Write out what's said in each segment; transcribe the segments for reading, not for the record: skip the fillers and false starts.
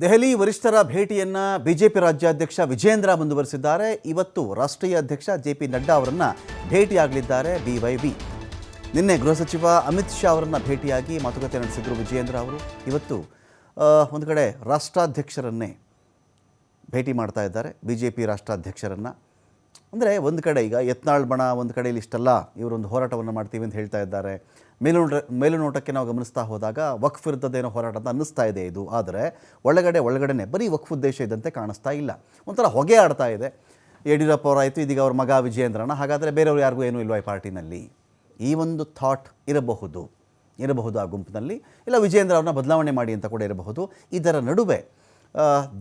ದೆಹಲಿ ವರಿಷ್ಠರ ಭೇಟಿಯನ್ನು ಬಿಜೆಪಿ ರಾಜ್ಯಾಧ್ಯಕ್ಷ ವಿಜೇಂದ್ರ ಮುಂದುವರಿಸಿದ್ದಾರೆ. ಇವತ್ತು ರಾಷ್ಟ್ರೀಯ ಅಧ್ಯಕ್ಷ ಜೆ.ಪಿ. ನಡ್ಡಾ ಅವರನ್ನು ಭೇಟಿಯಾಗಲಿದ್ದಾರೆ BYV. ನಿನ್ನೆ ಗೃಹ ಸಚಿವ ಅಮಿತ್ ಶಾ ಅವರನ್ನು ಭೇಟಿಯಾಗಿ ಮಾತುಕತೆ ನಡೆಸಿದರು ವಿಜೇಂದ್ರ ಅವರು. ಇವತ್ತು ಒಂದು ಕಡೆ ರಾಷ್ಟ್ರಾಧ್ಯಕ್ಷರನ್ನೇ ಭೇಟಿ ಮಾಡ್ತಾ ಇದ್ದಾರೆ, ಬಿಜೆಪಿ ರಾಷ್ಟ್ರಾಧ್ಯಕ್ಷರನ್ನು. ಅಂದರೆ ಒಂದು ಕಡೆ ಈಗ ಯತ್ನಾಳ್ ಬಣ, ಒಂದು ಕಡೆಯಲ್ಲಿ ಇಷ್ಟೆಲ್ಲ ಇವರೊಂದು ಹೋರಾಟವನ್ನು ಮಾಡ್ತೀವಿ ಅಂತ ಹೇಳ್ತಾ ಇದ್ದಾರೆ. ಮೇಲುನೋಟಕ್ಕೆ ನಾವು ಗಮನಿಸ್ತಾ ಹೋದಾಗ ವಕ್ಫ್ ವಿರುದ್ಧದೇನೋ ಹೋರಾಟ ಅಂತ ಅನ್ನಿಸ್ತಾ ಇದೆ ಇದು. ಆದರೆ ಒಳಗಡೆನೆ ಬರೀ ವಕ್ಫ್ ಉದ್ದೇಶ ಇದ್ದಂತೆ ಕಾಣಿಸ್ತಾ ಇಲ್ಲ. ಒಂಥರ ಹೊಗೆ ಆಡ್ತಾ ಇದೆ. ಯಡಿಯೂರಪ್ಪ ಅವರಾಯಿತು, ಇದೀಗ ಅವ್ರ ಮಗ ವಿಜೇಂದ್ರನ, ಹಾಗಾದರೆ ಬೇರೆಯವರು ಯಾರಿಗೂ ಏನೂ ಇಲ್ವಾ ಈ ಪಾರ್ಟಿನಲ್ಲಿ? ಈ ಒಂದು ಥಾಟ್ ಇರಬಹುದು ಆ ಗುಂಪಿನಲ್ಲಿ. ಇಲ್ಲ ವಿಜೇಂದ್ರ ಅವ್ರನ್ನ ಬದಲಾವಣೆ ಮಾಡಿ ಅಂತ ಕೂಡ ಇರಬಹುದು. ಇದರ ನಡುವೆ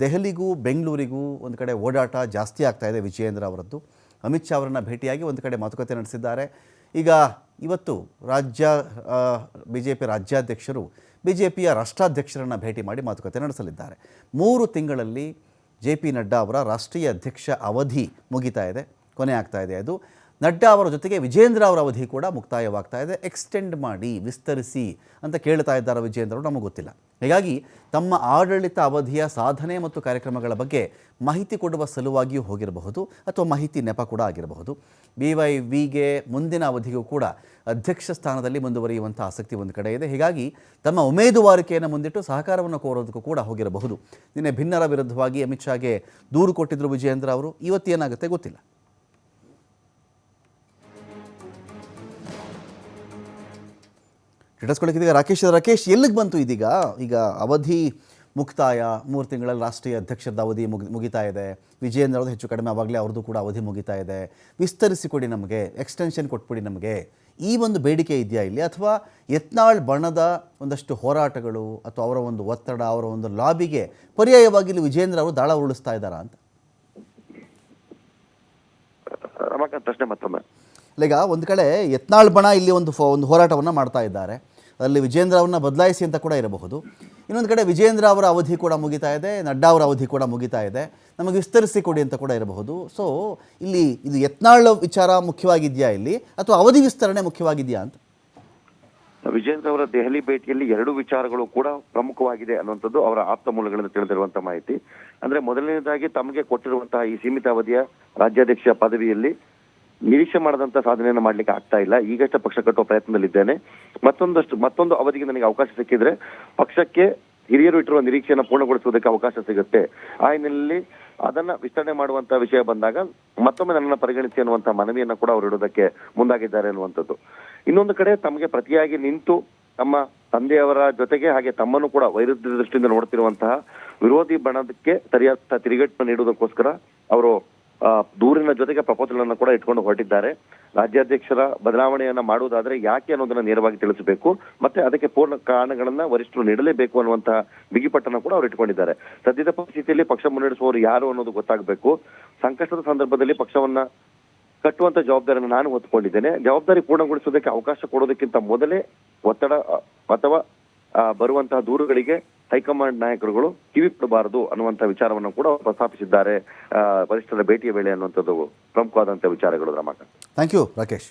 ದೆಹಲಿಗೂ ಬೆಂಗಳೂರಿಗೂ ಒಂದು ಕಡೆ ಓಡಾಟ ಜಾಸ್ತಿ ಆಗ್ತಾ ಇದೆ ವಿಜೇಂದ್ರ ಅವರದ್ದು. ಅಮಿತ್ ಶಾ ಅವರನ್ನು ಭೇಟಿಯಾಗಿ ಒಂದು ಕಡೆ ಮಾತುಕತೆ ನಡೆಸಿದ್ದಾರೆ. ಈಗ ಇವತ್ತು ಬಿಜೆಪಿ ರಾಜ್ಯಾಧ್ಯಕ್ಷರು ಬಿಜೆಪಿಯ ರಾಷ್ಟ್ರಾಧ್ಯಕ್ಷರನ್ನು ಭೇಟಿ ಮಾಡಿ ಮಾತುಕತೆ ನಡೆಸಲಿದ್ದಾರೆ. 3 ತಿಂಗಳಲ್ಲಿ ಜೆ.ಪಿ. ನಡ್ಡಾ ಅವರ ರಾಷ್ಟ್ರೀಯ ಅಧ್ಯಕ್ಷ ಅವಧಿ ಮುಗಿತಾ ಇದೆ, ಕೊನೆ ಆಗ್ತಾ ಇದೆ. ಅದು ನಡ್ಡಾ ಅವರ ಜೊತೆಗೆ ವಿಜೇಂದ್ರ ಅವರ ಅವಧಿ ಕೂಡ ಮುಕ್ತಾಯವಾಗ್ತಾ ಇದೆ. ಎಕ್ಸ್ಟೆಂಡ್ ಮಾಡಿ, ವಿಸ್ತರಿಸಿ ಅಂತ ಕೇಳ್ತಾ ಇದ್ದಾರೆ ವಿಜೇಂದ್ರ ಅವರು, ನಮಗೆ ಗೊತ್ತಿಲ್ಲ. ಹೀಗಾಗಿ ತಮ್ಮ ಆಡಳಿತ ಅವಧಿಯ ಸಾಧನೆ ಮತ್ತು ಕಾರ್ಯಕ್ರಮಗಳ ಬಗ್ಗೆ ಮಾಹಿತಿ ಕೊಡುವ ಸಲುವಾಗಿಯೂ ಹೋಗಿರಬಹುದು, ಅಥವಾ ಮಾಹಿತಿ ನೆಪ ಕೂಡ ಆಗಿರಬಹುದು. BYVಗೆ ಮುಂದಿನ ಅವಧಿಗೂ ಕೂಡ ಅಧ್ಯಕ್ಷ ಸ್ಥಾನದಲ್ಲಿ ಮುಂದುವರಿಯುವಂಥ ಆಸಕ್ತಿ ಒಂದು ಕಡೆ ಇದೆ. ಹೀಗಾಗಿ ತಮ್ಮ ಉಮೇದುವಾರಿಕೆಯನ್ನು ಮುಂದಿಟ್ಟು ಸಹಕಾರವನ್ನು ಕೋರೋದಕ್ಕೂ ಕೂಡ ಹೋಗಿರಬಹುದು. ನಿನ್ನೆ ಭಿನ್ನರ ವಿರುದ್ಧವಾಗಿ ಅಮಿತ್ ಶಾಗೆ ದೂರು ಕೊಟ್ಟಿದ್ದರು ವಿಜೇಂದ್ರ ಅವರು. ಇವತ್ತೇನಾಗುತ್ತೆ ಗೊತ್ತಿಲ್ಲ. ಇಟ್ಟಿಸ್ಕೊಳ್ಳಿಕ್ಕಿದೀಗ ರಾಕೇಶ್ ಎಲ್ಲಿಗೆ ಬಂತು ಇದೀಗ? ಈಗ ಅವಧಿ ಮುಕ್ತಾಯ, 3 ತಿಂಗಳಲ್ಲಿ ರಾಷ್ಟ್ರೀಯ ಅಧ್ಯಕ್ಷದ ಅವಧಿ ಮುಗಿತಾ ಇದೆ. ವಿಜೇಂದ್ರ ಅವ್ರದ್ದು ಹೆಚ್ಚು ಕಡಿಮೆ ಆವಾಗಲೇ ಅವ್ರದ್ದು ಕೂಡ ಅವಧಿ ಮುಗಿತಾ ಇದೆ. ವಿಸ್ತರಿಸಿಕೊಡಿ ನಮಗೆ, ಎಕ್ಸ್ಟೆನ್ಷನ್ ಕೊಟ್ಬಿಡಿ ನಮಗೆ, ಈ ಒಂದು ಬೇಡಿಕೆ ಇದೆಯಾ ಇಲ್ಲಿ? ಅಥವಾ ಯತ್ನಾಳ್ ಬಣದ ಒಂದಷ್ಟು ಹೋರಾಟಗಳು ಅಥವಾ ಅವರ ಒಂದು ಒತ್ತಡ, ಅವರ ಒಂದು ಲಾಬಿಗೆ ಪರ್ಯಾಯವಾಗಿ ಇಲ್ಲಿ ವಿಜೇಂದ್ರ ಅವರು ದಾಳ ಉರುಳಿಸ್ತಾ ಇದ್ದಾರಾ ಅಂತ? ಪ್ರಶ್ನೆ ಮತ್ತೊಮ್ಮೆ. ಈಗ ಒಂದು ಕಡೆ ಯತ್ನಾಳ್ ಬಣ ಇಲ್ಲಿ ಒಂದು ಹೋರಾಟವನ್ನು ಮಾಡ್ತಾ ಇದ್ದಾರೆ, ಅಲ್ಲಿ ವಿಜೇಂದ್ರ ಅವ್ರನ್ನ ಬದಲಾಯಿಸಿ ಅಂತ ಕೂಡ ಇರಬಹುದು. ಇನ್ನೊಂದು ಕಡೆ ವಿಜೇಂದ್ರ ಅವರ ಅವಧಿ ಕೂಡ ಮುಗಿತಾ ಇದೆ, ನಡ್ಡಾ ಅವರ ಅವಧಿ ಕೂಡ ಮುಗಿತಾ ಇದೆ, ನಮಗೆ ವಿಸ್ತರಿಸಿ ಕೊಡಿ ಅಂತ ಕೂಡ ಇರಬಹುದು. ಸೊ ಇಲ್ಲಿ ಇದು ಯತ್ನಾಳ್ ವಿಚಾರ ಮುಖ್ಯವಾಗಿದೆಯಾ ಇಲ್ಲಿ, ಅಥವಾ ಅವಧಿ ವಿಸ್ತರಣೆ ಮುಖ್ಯವಾಗಿದೆಯಾ ಅಂತ? ವಿಜೇಂದ್ರ ಅವರ ದೆಹಲಿ ಭೇಟಿಯಲ್ಲಿ 2 ವಿಚಾರಗಳು ಕೂಡ ಪ್ರಮುಖವಾಗಿದೆ ಅನ್ನುವಂಥದ್ದು ಅವರ ಆಪ್ತ ಮೂಲಗಳಿಂದ ತಿಳಿದಿರುವಂತಹ ಮಾಹಿತಿ. ಅಂದ್ರೆ ಮೊದಲನೇದಾಗಿ ತಮಗೆ ಕೊಟ್ಟಿರುವಂತಹ ಈ ಸೀಮಿತ ಅವಧಿಯ ರಾಜ್ಯಾಧ್ಯಕ್ಷ ಪದವಿಯಲ್ಲಿ ನಿರೀಕ್ಷೆ ಮಾಡದಂತ ಸಾಧನೆಯನ್ನು ಮಾಡ್ಲಿಕ್ಕೆ ಆಗ್ತಾ ಇಲ್ಲ, ಈಗಷ್ಟೇ ಪಕ್ಷ ಕಟ್ಟುವ ಪ್ರಯತ್ನದಲ್ಲಿದ್ದೇನೆ, ಮತ್ತೊಂದು ಅವಧಿಗೆ ನನಗೆ ಅವಕಾಶ ಸಿಕ್ಕಿದ್ರೆ ಪಕ್ಷಕ್ಕೆ ಹಿರಿಯರು ಇಟ್ಟಿರುವ ನಿರೀಕ್ಷೆಯನ್ನು ಪೂರ್ಣಗೊಳಿಸುವುದಕ್ಕೆ ಅವಕಾಶ ಸಿಗುತ್ತೆ. ಆ ಹಿನ್ನೆಲೆಯಲ್ಲಿ ಅದನ್ನ ವಿಸ್ತರಣೆ ಮಾಡುವಂತಹ ವಿಷಯ ಬಂದಾಗ ಮತ್ತೊಮ್ಮೆ ನನ್ನನ್ನು ಪರಿಗಣಿಸಿ ಅನ್ನುವಂತಹ ಮನವಿಯನ್ನ ಕೂಡ ಅವರು ಇಡೋದಕ್ಕೆ ಮುಂದಾಗಿದ್ದಾರೆ ಅನ್ನುವಂಥದ್ದು. ಇನ್ನೊಂದು ಕಡೆ ತಮಗೆ ಪ್ರತಿಯಾಗಿ ನಿಂತು ತಮ್ಮ ತಂದೆಯವರ ಜೊತೆಗೆ ಹಾಗೆ ತಮ್ಮನ್ನು ಕೂಡ ವೈರುಧ್ಯ ದೃಷ್ಟಿಯಿಂದ ನೋಡ್ತಿರುವಂತಹ ವಿರೋಧಿ ಬಣಕ್ಕೆ ಸರಿಯಾದ ತಿರುಗೇಟನ್ನು ನೀಡುವುದಕ್ಕೋಸ್ಕರ ಅವರು ದೂರಿನ ಜೊತೆಗೆ ಪ್ರಪೋಸಲ್ ಅನ್ನು ಕೂಡ ಇಟ್ಕೊಂಡು ಹೊರಟಿದ್ದಾರೆ. ರಾಜ್ಯಾಧ್ಯಕ್ಷರ ಬದಲಾವಣೆಯನ್ನ ಮಾಡುವುದಾದ್ರೆ ಯಾಕೆ ಅನ್ನೋದನ್ನ ನೇರವಾಗಿ ತಿಳಿಸಬೇಕು, ಮತ್ತೆ ಅದಕ್ಕೆ ಪೂರ್ಣ ಕಾರಣಗಳನ್ನ ವರಿಷ್ಠರು ನೀಡಲೇಬೇಕು ಅನ್ನುವಂತಹ ಬಿಗಿಪಟ್ಟನ್ನು ಕೂಡ ಅವರು ಇಟ್ಕೊಂಡಿದ್ದಾರೆ. ಸದ್ಯದ ಪರಿಸ್ಥಿತಿಯಲ್ಲಿ ಪಕ್ಷ ಮುನ್ನಡೆಸುವವರು ಯಾರು ಅನ್ನೋದು ಗೊತ್ತಾಗಬೇಕು. ಸಂಕಷ್ಟದ ಸಂದರ್ಭದಲ್ಲಿ ಪಕ್ಷವನ್ನ ಕಟ್ಟುವಂತ ಜವಾಬ್ದಾರಿಯನ್ನು ನಾನು ಹೊತ್ತುಕೊಂಡಿದ್ದೇನೆ. ಜವಾಬ್ದಾರಿ ಪೂರ್ಣಗೊಳಿಸುವುದಕ್ಕೆ ಅವಕಾಶ ಕೊಡೋದಕ್ಕಿಂತ ಮೊದಲೇ ಒತ್ತಡ ಅಥವಾ ಬರುವಂತಹ ದೂರುಗಳಿಗೆ ಹೈಕಮಾಂಡ್ ನಾಯಕರುಗಳು ಕಿವಿ ಕೊಡಬಾರದು ಅನ್ನುವಂತಹ ವಿಚಾರವನ್ನು ಕೂಡ ಪ್ರಸ್ತಾಪಿಸಿದ್ದಾರೆ ವರಿಷ್ಠರ ಭೇಟಿಯ ವೇಳೆ ಅನ್ನುವಂಥದ್ದು ಪ್ರಮುಖವಾದಂತಹ ವಿಚಾರಗಳು. Ramakant, thank you Rakesh.